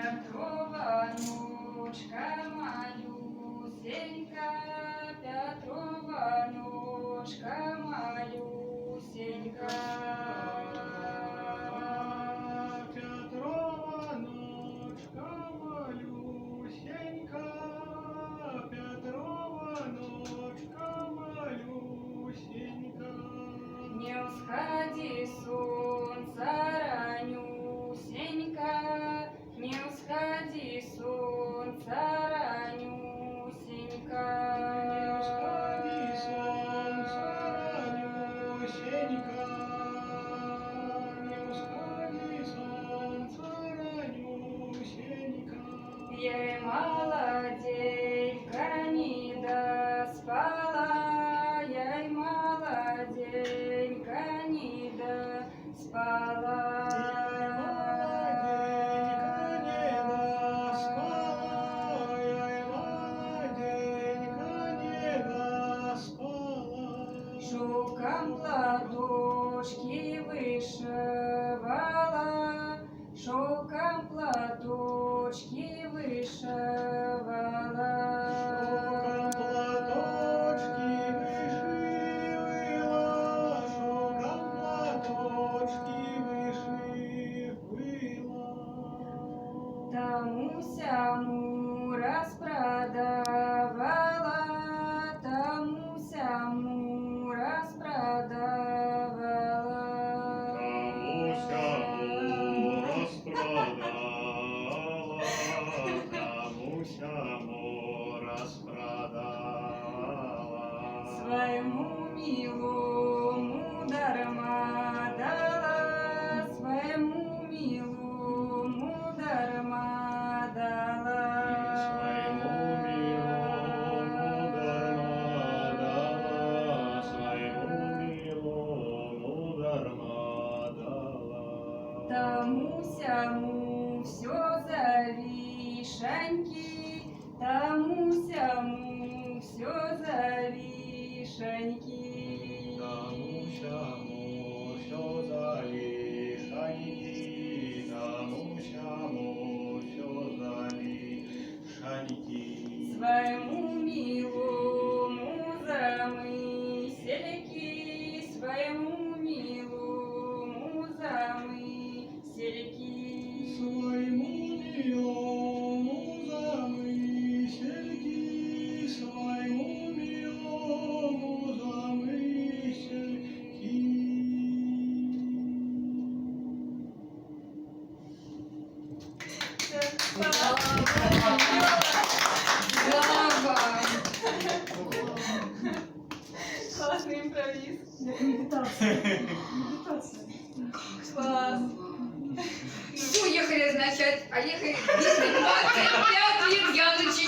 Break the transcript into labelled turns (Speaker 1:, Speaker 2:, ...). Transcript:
Speaker 1: Петрова ночка малюсенька, Петрова ночка малюсенька.
Speaker 2: Петрова ночка малюсенька, Петрова ночка малюсенька.
Speaker 1: Не всходи солнца ранюсенька, не всходи солнца ранюсенька.
Speaker 2: Не всходи солнца ранюсенька, не всходи солнца ранюсенька.
Speaker 1: Ей молоденька не доспала, ей молоденька не доспала. Шелком платочки вышивала, шелком платочки вышивала.
Speaker 2: Шелком платочки вышивала, шелком платочки вышивала.
Speaker 1: Тому-сяму распродавала, тому-сяму распродавала.
Speaker 2: Тому-сяму распродала.
Speaker 1: Своему милому дарма дала, своему милому дарма дала.
Speaker 2: Своему милому дарма дала.
Speaker 1: Тому-сяму все за вишеньки, тому-сяму все за вишеньки.
Speaker 2: Тому-сяму все за вишеньки, тому-сяму все за вишеньки.
Speaker 1: Своему милому замысельки, своему милому замысельки.
Speaker 2: Своему милому замысельки, своему милому замысельки.
Speaker 1: Браво! Классный импровиз. Класс.
Speaker 3: Уехали, значит, а ехали 225 лет, я начала.